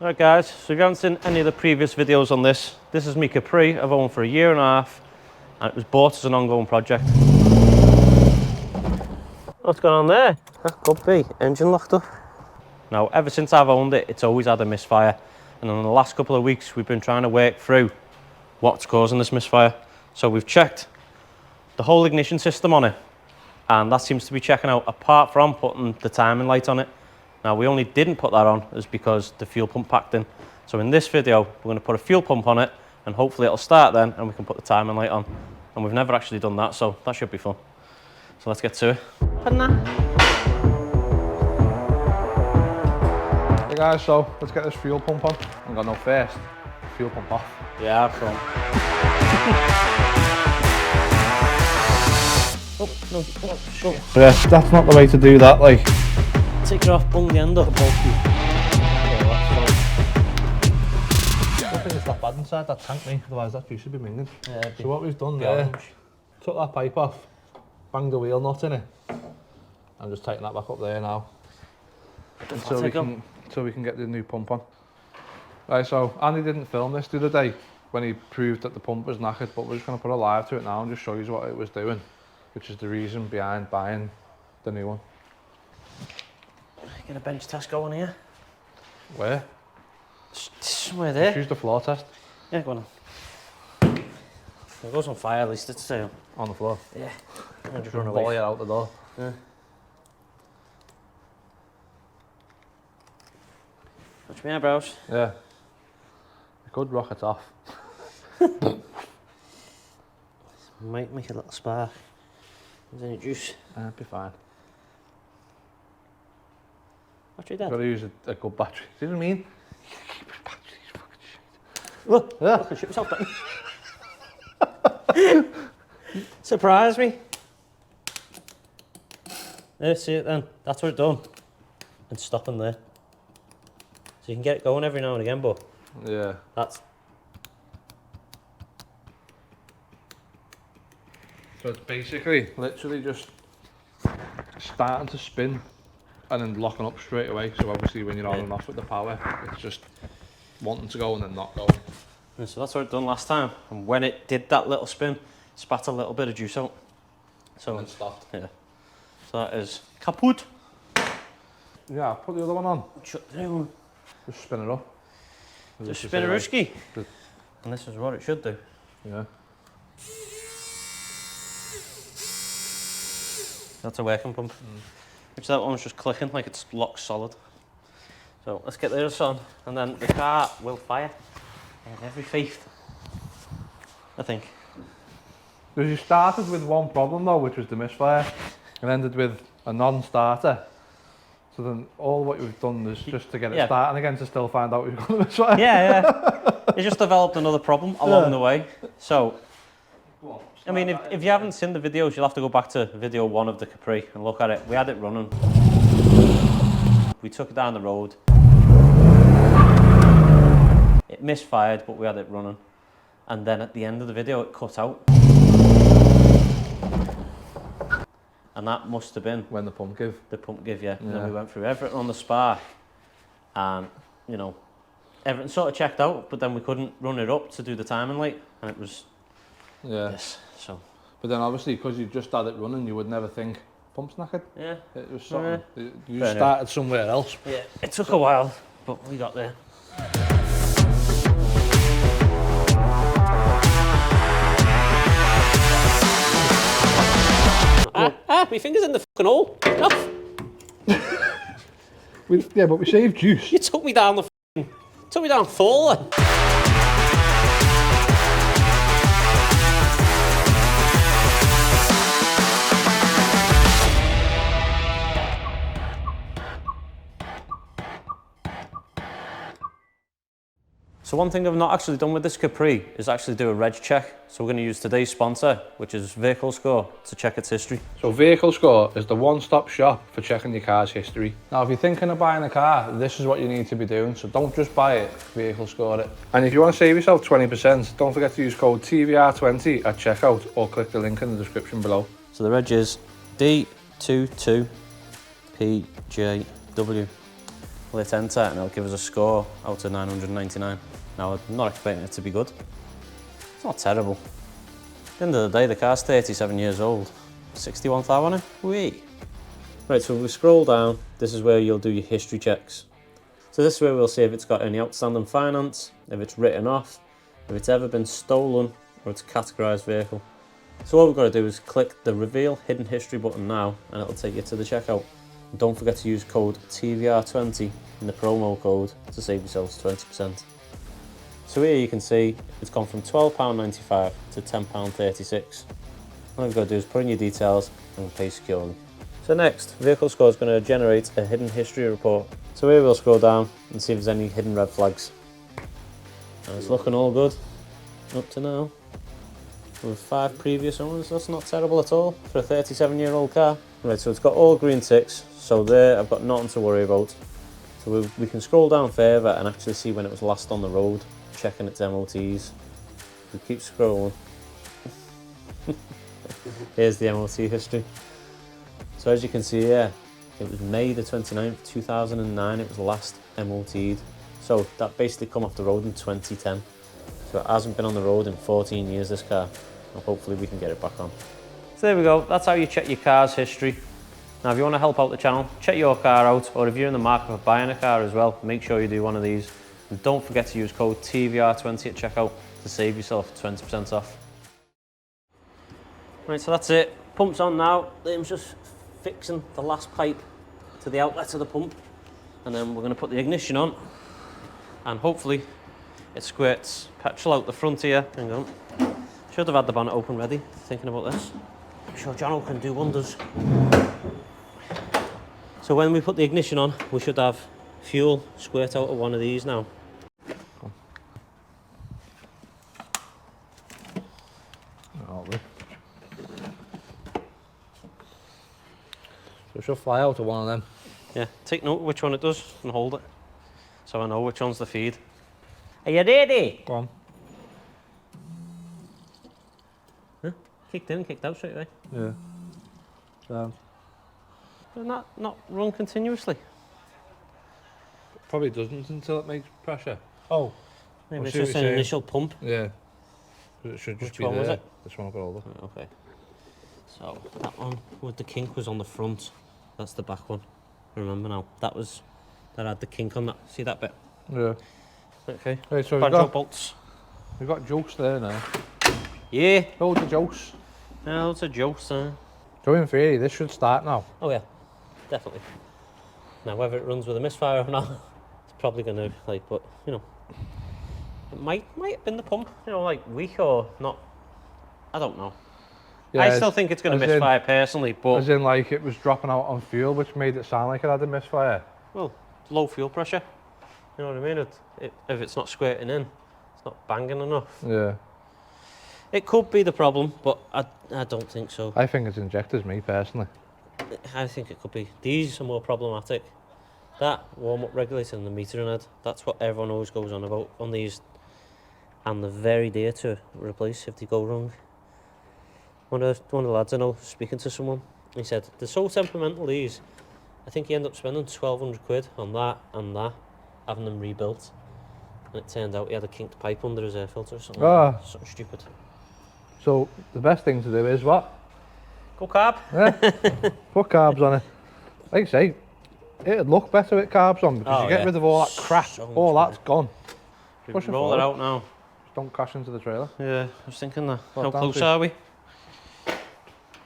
Right guys, so if you haven't seen any of the previous videos on this, this is me Capri. I've owned for 1.5 years and it was bought as an ongoing project. What's going on there? That could be engine locked up. Now, ever since I've owned it, it's always had a misfire. And in the last couple of weeks, we've been trying to work through what's causing this misfire. So we've checked the whole ignition system on it, and that seems to be checking out apart from putting the timing light on it. Now, we only didn't put that on is because the fuel pump packed in. So in this video, we're going to put a fuel pump on it, and hopefully it'll start then, and we can put the timing light on. And we've never actually done that, so that should be fun. So let's get to it. Hey guys, so let's get this fuel pump on. I'm gonna know first. Fuel pump off. Yeah, from. Oh, no. Oh, Yeah, that's not the way to do that, like. Take it off, bung the end up. I don't think it's that bad inside that tank, mate. Otherwise that juice should be minging. Yeah, so what we've done there, took that pipe off, banged the wheel nut in it. I'm just taking that back up there now. Until we can get the new pump on. Right, so Andy didn't film this the other day when he proved that the pump was knackered, but we're just going to put a live to it now and just show you what it was doing, which is the reason behind buying the new one. Get a bench test going here. Where? Somewhere there. Just use the floor test. Yeah, go on. It goes on fire, at least it's on the floor. Yeah. And just run away. Volley it out the door. Yeah. Watch my eyebrows. Yeah. It could rocket off. Might make a little spark. Is there any juice? It'd be fine. Battery dead. Got to use a good battery. Do you know what I mean? Batteries, fucking shit. Look, yeah. Look, I shit myself down. Surprise me. There, see it then. That's what it's done. And stopping there. So you can get it going every now and again, but yeah, that's. So it's basically literally just starting to spin and then locking up straight away. So obviously when you're on and off with the power, it's just wanting to go and then not going. And so that's what it done last time. And when it did that little spin, it spat a little bit of juice out. So and then stopped. Yeah. So that is kaput. Yeah, put the other one on. Shut the new one. Just spin it up. Just spin a ruski. And this is what it should do. Yeah. That's a working pump. Which that one's just clicking like it's locked solid. So let's get this on, and then the car will fire. I have every faith, I think. Because you started with one problem though, which was the misfire, and ended with a non-starter. So then all what you've done is just to get it starting again to still find out you've got the misfire. Yeah, yeah. You just developed another problem along the way. So, I mean, if you haven't seen the videos, you'll have to go back to video 1 of the Capri and look at it. We had it running. We took it down the road. It misfired, but we had it running. And then at the end of the video, it cut out. And that must have been when the pump gave. The pump gave, yeah. And then we went through everything on the spark, and you know, everything sort of checked out, but then we couldn't run it up to do the timing light, and it was this. So, but then obviously because you just had it running, you would never think pump's knackered. Yeah, it was something. You started somewhere else. Yeah, it took a while, but we got there. My finger's in the fucking hole. Enough. Yeah, but we saved juice. You took me down the took me down full. So one thing I've not actually done with this Capri is actually do a reg check. So we're going to use today's sponsor, which is Vehicle Score, to check its history. So Vehicle Score is the one-stop shop for checking your car's history. Now, if you're thinking of buying a car, this is what you need to be doing. So don't just buy it, Vehicle Score it. And if you want to save yourself 20%, don't forget to use code TVR20 at checkout or click the link in the description below. So the reg is D22PJW. we'll hit enter and it'll give us a score out of 999. Now, I'm not expecting it to be good. It's not terrible. At the end of the day, the car's 37 years old. 61,000 on it? Wee. Right, so if we scroll down, this is where you'll do your history checks. So this is where we'll see if it's got any outstanding finance, if it's written off, if it's ever been stolen, or it's a categorised vehicle. So what we've got to do is click the Reveal Hidden History button now, and it'll take you to the checkout. And don't forget to use code TVR20 in the promo code to save yourselves 20%. So here you can see it's gone from £12.95 to £10.36. All you've got to do is put in your details and pay securely. So next, Vehicle Score is going to generate a hidden history report. So here we'll scroll down and see if there's any hidden red flags. And it's looking all good up to now. With 5 previous owners, that's not terrible at all for a 37-year-old car. Right, so it's got all green ticks, so there I've got nothing to worry about. So we can scroll down further and actually see when it was last on the road, checking its MOTs. We keep scrolling. Here's the MOT history. So as you can see here, it was May the 29th, 2009, it was last MOT'd. So that basically come off the road in 2010. So it hasn't been on the road in 14 years, this car. And hopefully we can get it back on. So there we go, that's how you check your car's history. Now if you want to help out the channel, check your car out, or if you're in the market for buying a car as well, make sure you do one of these. And don't forget to use code TVR20 at checkout to save yourself 20% off. Right, so that's it. Pump's on now. Liam's just fixing the last pipe to the outlet of the pump. And then we're going to put the ignition on. And hopefully it squirts petrol out the front here. Hang on. Should have had the bonnet open ready, thinking about this. I'm sure Jono can do wonders. So when we put the ignition on, we should have fuel squirt out of one of these now. So it should fly out of one of them. Yeah, take note of which one it does and hold it, so I know which one's the feed. Are you ready? Go on. Huh? Kicked in, kicked out straight away. Yeah. Does that not run continuously? Probably doesn't until it makes pressure. Oh. Maybe it's just an initial pump. Yeah. It should just Which be one there. was it? This one I've got older. Okay. So that one with the kink was on the front. That's the back one. Remember now. That had the kink on that. See that bit? Yeah. Okay. Right, so Banjo bolts. we've got jokes there now. Yeah. Loads of jokes. Yeah, loads of jokes. So in theory, this should start now. Oh yeah, definitely. Now whether it runs with a misfire or not, it's probably going to but you know, it might have been the pump. You know, like weak or not. I don't know. Yeah, I still think it's going to misfire personally, but as in like it was dropping out on fuel, which made it sound like it had a misfire. Well, low fuel pressure. You know what I mean? If it's not squirting in, it's not banging enough. Yeah. It could be the problem, but I don't think so. I think it's injectors, me personally. I think it could be. These are more problematic. That warm-up regulator and the metering head, that's what everyone always goes on about on these. And they're very dear to replace if they go wrong. One of the lads I know, speaking to someone, he said, they're so temperamental these. I think he ended up spending 1,200 quid on that and that, having them rebuilt. And it turned out he had a kinked pipe under his air filter or something. Something stupid. So the best thing to do is what? Go carb. Yeah. Put carbs on it. Like I say, it'd look better with carbs on because you get rid of all that crap. All that's gone. Push it roll it out now. Just don't crash into the trailer. Yeah, I was thinking that. How close are we?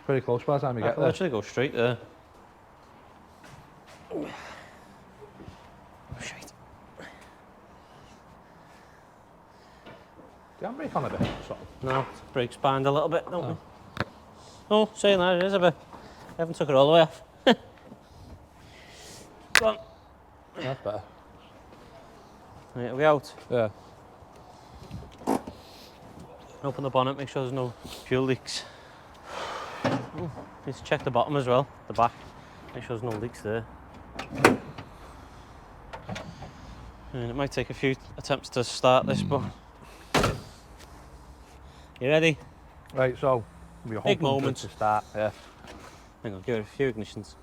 Pretty close by the time you get there. I can literally go straight there. Shite. The handbrake on a bit. No, brakes bind a little bit, don't we? Oh, saying that, it is a bit. I haven't took it all the way off. Go on. That's better. Right, are we out? Yeah. Open the bonnet, make sure there's no fuel leaks. Oh, let's check the bottom as well, the back. Make sure there's no leaks there. And it might take a few attempts to start this, but... You ready? Right, so we're big moment to start. Yeah. Hang on, give it a few ignitions.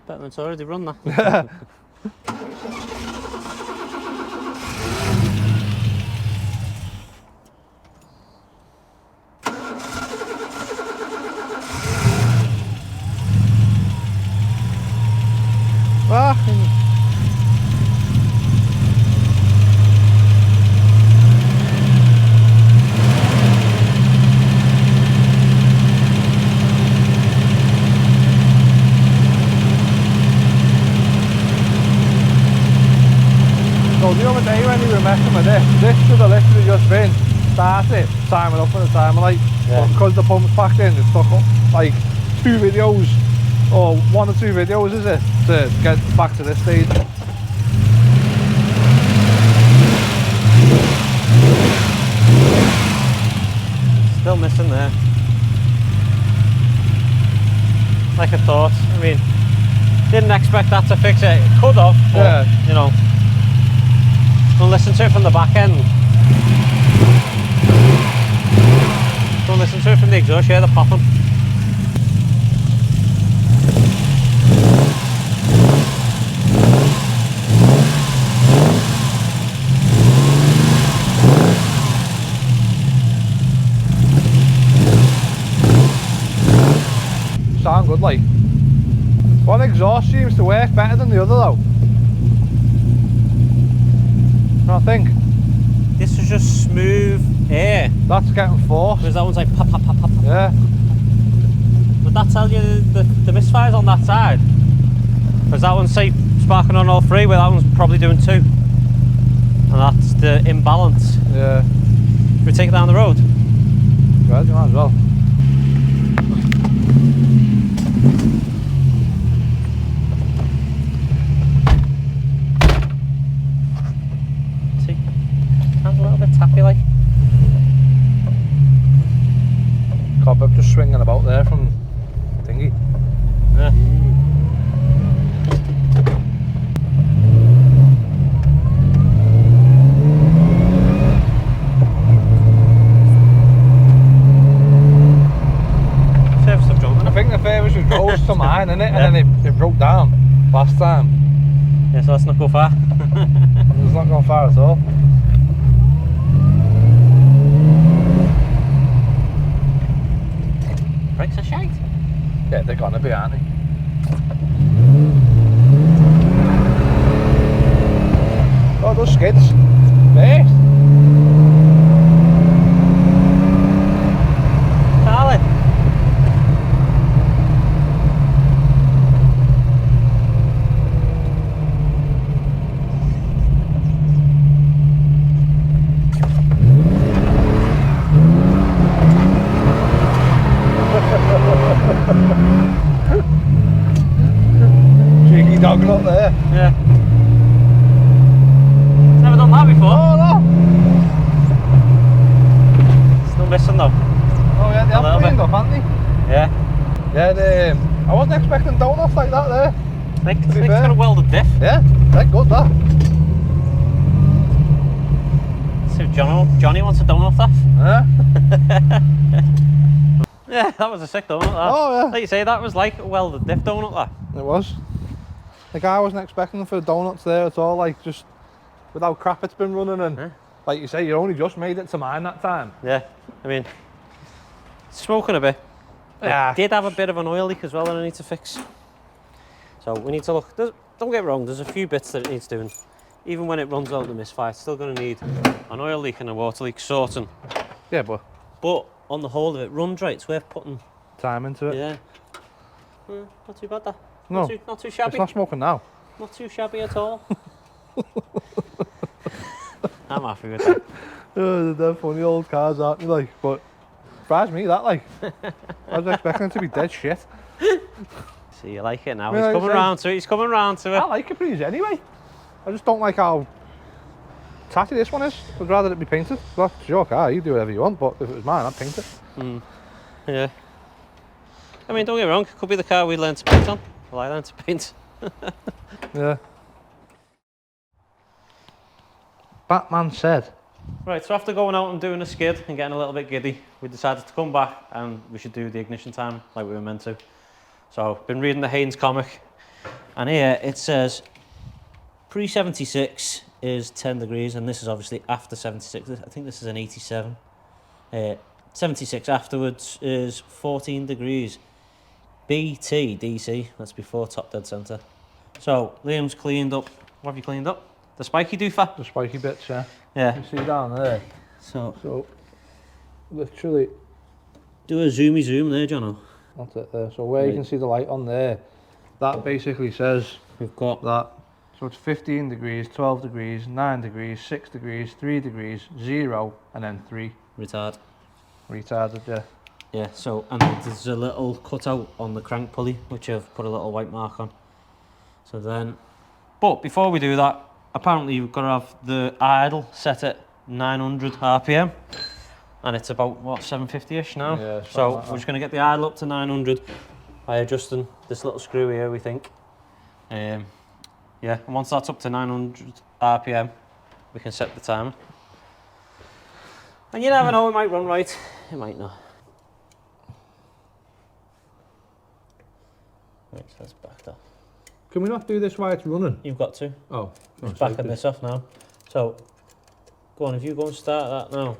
Better than it's already run that. So the other day when you were messing with this should have literally just been started, timing up for the timer light. Yeah. But because the pump's packed in, it's took up like 2 videos, or 1 or 2 videos is it, to get back to this stage. Still missing there. Like I thought. I mean, didn't expect that to fix it. It could have, but Yeah. you know, don't listen to it from the back end. Don't listen to it from the exhaust. Yeah, they're popping. Sound good, like. One exhaust seems to work better than the other though. I think. This is just smooth air. That's getting forced. Whereas that one's like pop, pop, pop, pop. Yeah. Would that tell you the misfire's on that side? Because that one's say sparking on all 3, where that one's probably doing 2. And that's the imbalance. Yeah. Should we take it down the road? Right, you might as well. See? Hands a little bit tappy like. Cobweb just swinging about there from thingy. Yeah. I think the furthest it goes to mine, innit? And then it broke down last time. Yeah, so let's not go far. It's not gone far at all. Brakes are shite. Yeah, they're gonna be, aren't they? Oh, those skids. Mate. Charlie. Cheeky dog up there. Yeah. It's never done that before. Oh no! Still missing though. Oh yeah, they A little have cleaned bit. up, haven't they? Yeah. Yeah, I wasn't expecting donuts like that there. I think To be it's fair. got a welded diff. Yeah, they're good that. See if Johnny wants a donut off that. Yeah. Yeah, that was a sick donut. That. Oh yeah. Like you say, that was like a welded diff donut. That. It was. Like I wasn't expecting for the donuts there at all, like just with how crap it's been running and Yeah. like you say, you only just made it to mine that time. Yeah. I mean, it's smoking a bit. Yeah. It did have a bit of an oil leak as well that I need to fix. So we need to look. Don't get me wrong, there's a few bits that it needs doing. Even when it runs out of the misfire, it's still going to need an oil leak and a water leak sorting. Yeah, but But on the whole of it, runs right. It's worth putting. time into it. Yeah. Not too bad that. No, Not too shabby. it's not smoking now. Not too shabby at all. I'm happy with that. They're funny old cars, aren't they? Like, but surprised me that like. I was expecting it to be dead shit. See, you like it now. Yeah, He's coming like I round to it. He's coming round to I it. like Capris anyway. I just don't like how tatty this one is. I'd rather it be painted. Well, it's your car, you do whatever you want, but if it was mine, I'd paint it. Yeah. I mean, don't get me wrong. It could be the car we learned to paint on. Well, I learned to paint. Yeah. Batman said, Right, so after going out and doing a skid and getting a little bit giddy, we decided to come back and we should do the ignition time like we were meant to. So I've been reading the Haynes comic, and here it says pre-76 is 10 degrees, and this is obviously after 76. I think this is an 87. 76 afterwards is 14 degrees. BT DC, that's before top dead centre. So Liam's cleaned up. What have you cleaned up? The spiky doofer? The spiky bits, yeah. Yeah. You see down there. So literally, do a zoomy zoom there, Jono. that's it there. So where you can see the light on there, that basically says We've got that. So it's 15 degrees, 12 degrees, 9 degrees, 6 degrees, 3 degrees, 0, and then 3. retard. Retarded, yeah. Yeah, so, and there's a little cutout on the crank pulley, which I've put a little white mark on. So then, but before we do that, apparently you've got to have the idle set at 900 RPM. And it's about, what, 750-ish now? Yeah, so like we're just going to get the idle up to 900 by adjusting this little screw here, we think. Yeah, and once that's up to 900 RPM, we can set the timer. And you never know, it might run right, it might not. Right, so that's backed off. Can we not do this while it's running? You've got to. Oh. Just backing this off now. So, go on, if you go and start that now.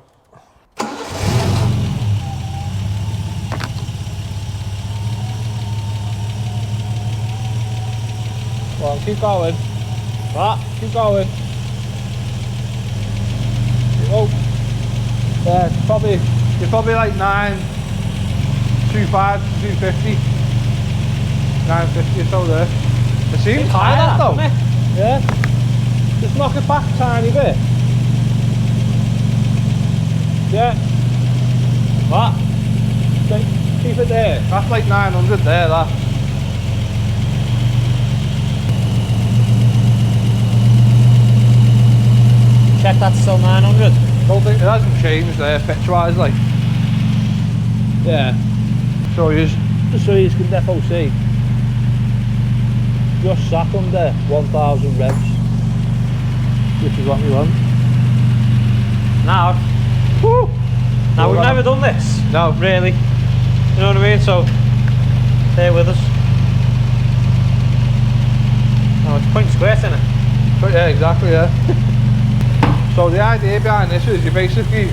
Well, keep going. What? Keep going. Oh. Yeah, you're probably like 925, 250. 950 or so there. It seems high that though. Yeah. Just knock it back a tiny bit. Yeah. What? Keep it there. That's like 900 there, that. Check that's still 900. Don't think it hasn't changed there, pitch-wise, like. Yeah. So just so you can defo see. Just sat under 1,000 revs, which is what we want. Now, Woo! now we've never done this. No. Really. You know what I mean? So, stay with us. Oh, it's point square, isn't it? But yeah, exactly, yeah. So the idea behind this is you basically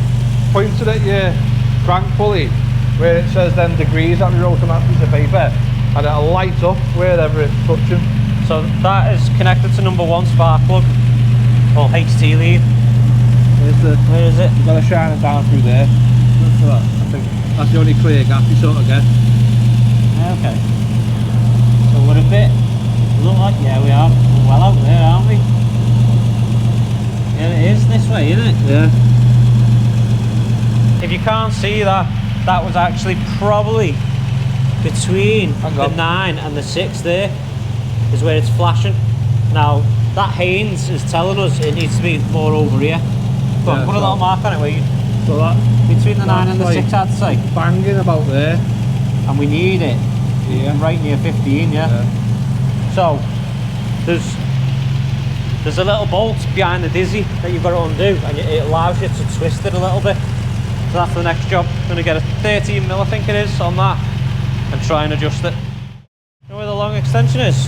pointed at your crank pulley where it says then degrees that we wrote on that piece of paper, and it'll light up wherever it's touching. So that is connected to number 1 spark plug, or HT lead. Where is it? You've got to shine it down through there. I think that's the only clear gap you sort of get. Okay. So we're a bit, look like, yeah we are, we're well out there, aren't we? Yeah, it is this way, isn't it? Yeah. If you can't see that, that was actually probably between the 9 and the 6 there, is where it's flashing. Now, that Haynes is telling us it needs to be more over here. Go on, put a little mark on it where you, So that between the 9 and the 6, I'd say. banging about there. And we need it right near 15, yeah? So, there's a little bolt behind the dizzy that you've got to undo, and it allows you to twist it a little bit. So that's the next job. I'm going to get a 13mm, I think it is, on that, and try and adjust it. You know where the long extension is?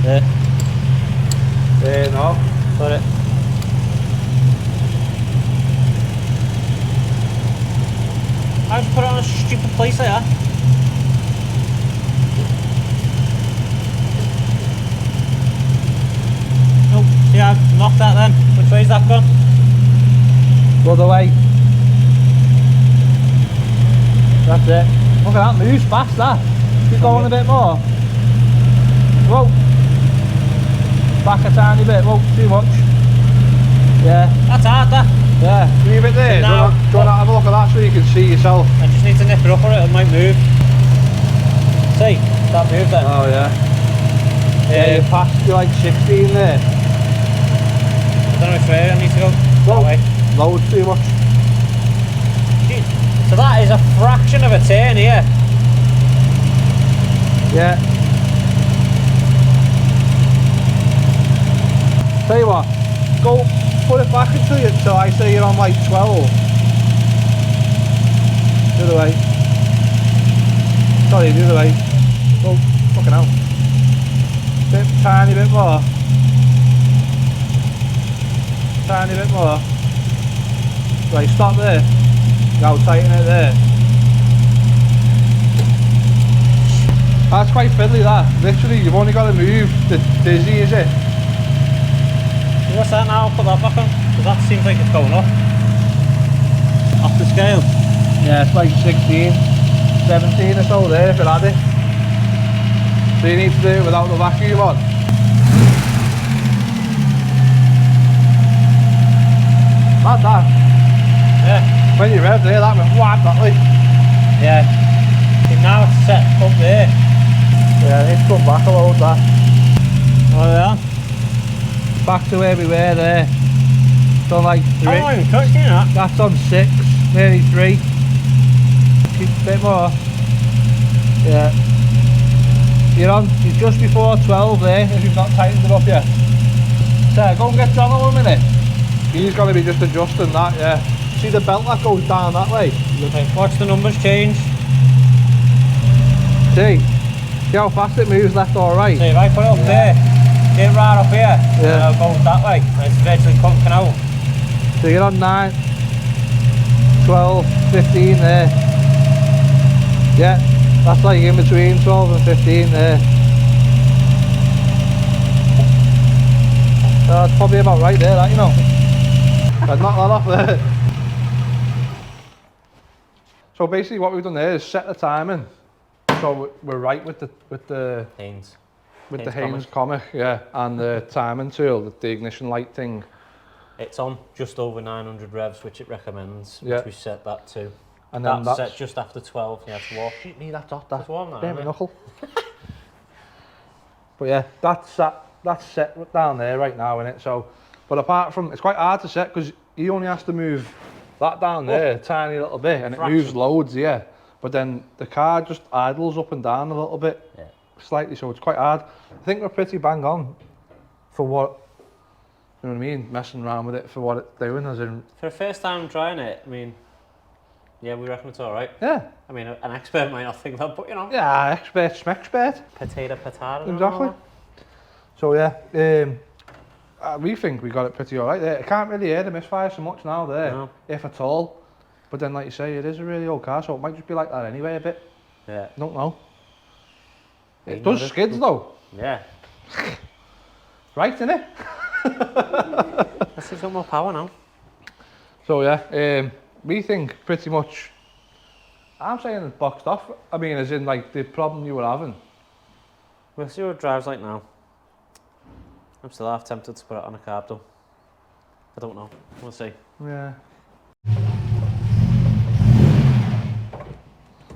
There. There, no. Got it. I just put it on a stupid place like that. Oh, yeah, I've knocked that then. Which way's that gone? The other way. That's it. Look at that, moves fast that. Keep going a bit more. Whoa. Back a tiny bit, whoa, too much. Yeah. That's hard, that. Yeah, leave it there. Now, do you want to have a look at that so you can see yourself? I just need to nip it up or it might move. See, that moved then. Oh yeah. Yeah, you passed, you're like 16 there. I don't know which way I need to go. Whoa. That way. Loads too much. So that is a fraction of a turn here. Yeah. Tell you what, go put it back until I say you're on like 12. The other way. Sorry, the other way. Oh, fucking hell. Tiny bit more. Tiny bit more. Right, stop there. Now tighten it there. That's quite fiddly, that. Literally, you've only got to move the dizzy, is it? What's that now? Put that back on. Because that seems like it's going up. Off the scale. Yeah, it's like 16, 17 or so there if it had it. So you need to do it without the vacuum on. Like that. Yeah. When you rev there, that went whap, that like. Yeah. See, now it's set up there. Yeah, I need to come back a load, that. Oh yeah? Back to where we were there. So like 3. I'm not even touching that. That's on 6, nearly 3. Keep a bit more. Yeah. You're just before 12 there, if you've not tightened it up yet. So go and get John a minute. He's going to be just adjusting that, yeah. See the belt that goes down that way? Watch the numbers change. See how fast it moves left or right? See, if I put it up there, get right up here, and I'll go that way, and it's eventually conking out. So you're on 9, 12, 15 there. Yeah, that's like in between 12 and 15 there. That's probably about right there, that, you know. I'd knock that off there. So basically what we've done there is set the timing. So we're right with the Haynes. With the Haynes comic, yeah, and the timing tool, the ignition light thing. It's on just over 900 revs, which it recommends, which yeah. we set that to. And then that's set just after 12. Yeah, it's warm. Shit me, that's hot. That's warm now. Damn knuckle. But yeah, that's set down there right now, innit? So, but apart from, it's quite hard to set because he only has to move that down there a tiny little bit, and it moves loads, yeah. But then the car just idles up and down a little bit, slightly, so it's quite hard. I think we're pretty bang on for what, you know what I mean, messing around with it for what it's doing, as in... For the first time trying it, I mean, yeah, we reckon it's alright. Yeah. I mean, an expert might not think that, but you know. Yeah, expert, smexpert. Potato. Exactly. So yeah, we think we got it pretty alright there. I can't really hear the misfire so much now there, if at all. But then, like you say, it is a really old car, so it might just be like that anyway a bit. Yeah. Don't know. It does skids though. Yeah. Right, innit? Let's see some more power now. So yeah, we think pretty much, I'm saying it's boxed off. I mean, as in like the problem you were having. We'll see what it drives like now. I'm still half tempted to put it on a carb though. I don't know. We'll see. Yeah.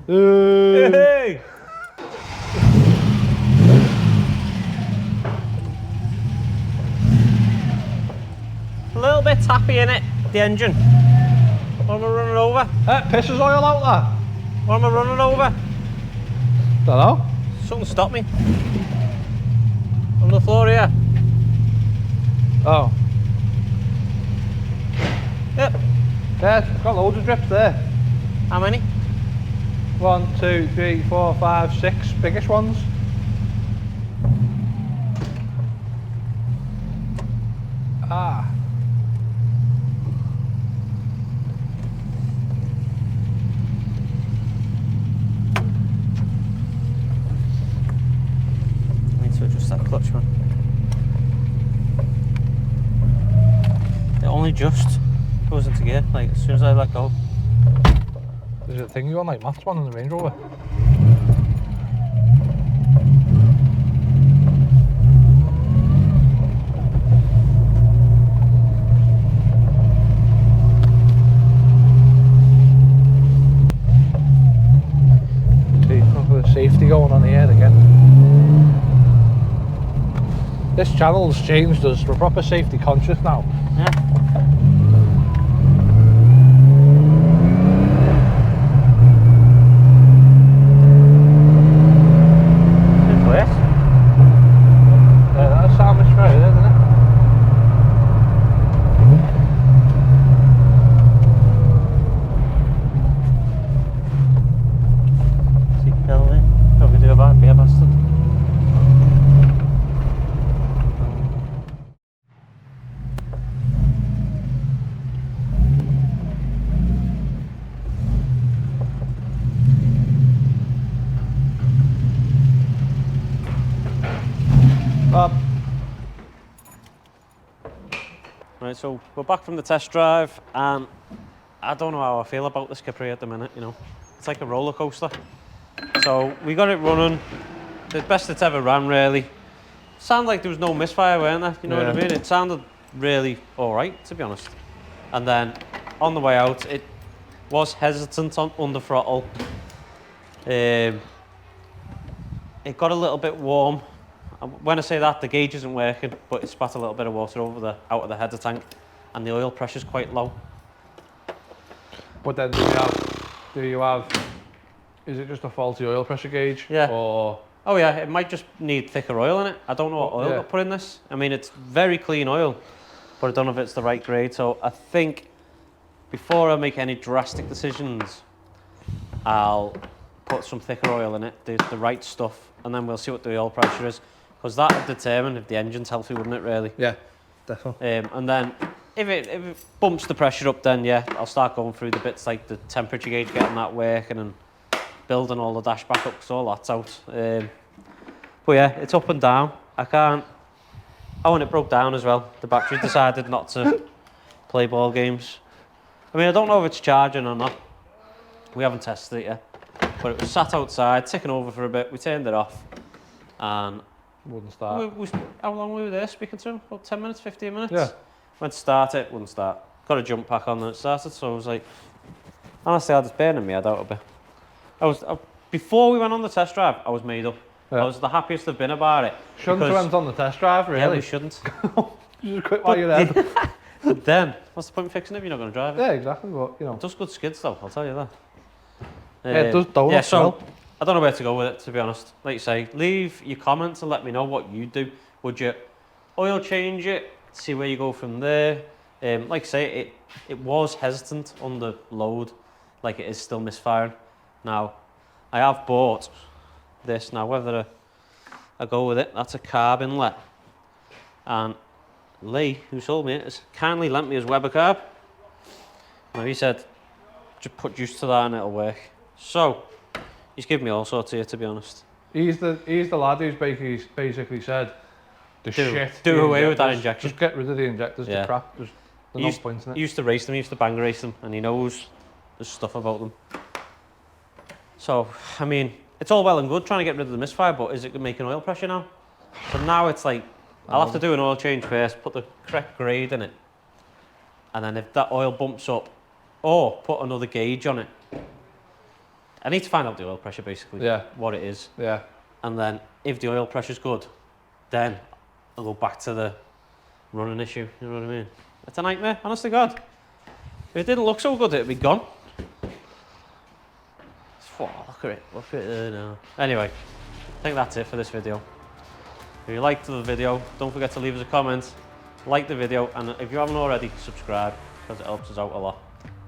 Hey! A little bit tappy in it, the engine. What am I running over? Pisses oil out that. What am I running over? Don't know. Something stopped me. On the floor here. Oh. Yep. Yeah, it's got loads of drips there. How many? 1, 2, 3, 4, 5, 6 biggest ones. Ah. I need to adjust that clutch, man. It only just goes into gear, like as soon as I let go. Is it a thing you got like Matt's one on the Range Rover? See, look at the safety going on here again. This channel's changed us, we're proper safety conscious now. Yeah. Bob. Right, so we're back from the test drive, and I don't know how I feel about this Capri at the minute, you know. It's like a roller coaster. So we got it running, the best it's ever ran, really. Sounded like there was no misfire, weren't there? You know what I mean? It sounded really all right, to be honest. And then on the way out, it was hesitant on under throttle. It got a little bit warm. When I say that, the gauge isn't working, but it spat a little bit of water out of the header tank, and the oil pressure's quite low. But then is it just a faulty oil pressure gauge? Yeah. Or Oh yeah, it might just need thicker oil in it. I don't know what oil got put in this. I mean, it's very clean oil, but I don't know if it's the right grade. So I think before I make any drastic decisions, I'll put some thicker oil in it, the right stuff, and then we'll see what the oil pressure is. Because that would determine if the engine's healthy, wouldn't it, really? yeah, definitely. And then if it bumps the pressure up, then yeah, I'll start going through the bits like the temperature gauge, getting that working, and building all the dash back up, because all that's out. But yeah, it's up and down. Oh, and it broke down as well. The battery decided not to play ball games. I mean, I don't know if it's charging or not. We haven't tested it yet. But it was sat outside, ticking over for a bit. We turned it off, and Wouldn't start. how long were we there speaking to him? About 10 minutes, 15 minutes? Yeah. Went to start it, wouldn't start. Got a jump pack on and it started, so I was like, honestly, I was burning me head out a bit. Before we went on the test drive, I was made up. Yeah. I was the happiest I've been about it. Shouldn't have went on the test drive, really. Yeah, we shouldn't. You just quit while you're there. But then, what's the point of fixing it if you're not going to drive it? Yeah, exactly. But you know, It does good skids though, I'll tell you that. yeah, it does donuts. Yeah, so well. I don't know where to go with it, to be honest. Like you say, leave your comments and let me know what you do. Would you oil change it, see where you go from there? Like I say, it was hesitant under load, like it is still misfiring. Now, I have bought this now, whether I go with it, that's a carb inlet. And Lee, who sold me it, has kindly lent me his Weber carb. Now he said, just put juice to that and it'll work. So, he's given me all sorts here, to be honest. He's the lad who's basically said, Do away with that injection. Just get rid of the injectors, Yeah. the crap. There's no point in it. He used to race them, he used to bang race them, and he knows there's stuff about them. So, I mean, it's all well and good trying to get rid of the misfire, but is it making oil pressure now? So now it's like, I'll have to do an oil change first, put the correct grade in it, and then if that oil bumps up, or put another gauge on it. I need to find out the oil pressure, basically, what it is. Yeah. And then if the oil pressure's good, then I'll go back to the running issue, you know what I mean? It's a nightmare, honest to God. If it didn't look so good, it'd be gone. Look at it there now. Anyway, I think that's it for this video. If you liked the video, don't forget to leave us a comment, like the video, and if you haven't already, subscribe, because it helps us out a lot.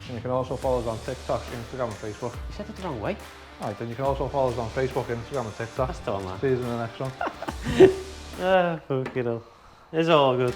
And you can also follow us on TikTok, Instagram and Facebook. You said it the wrong way. Alright, then you can also follow us on Facebook, Instagram and TikTok. That's still on that. See you in the next one. Fuck it all. It's all good.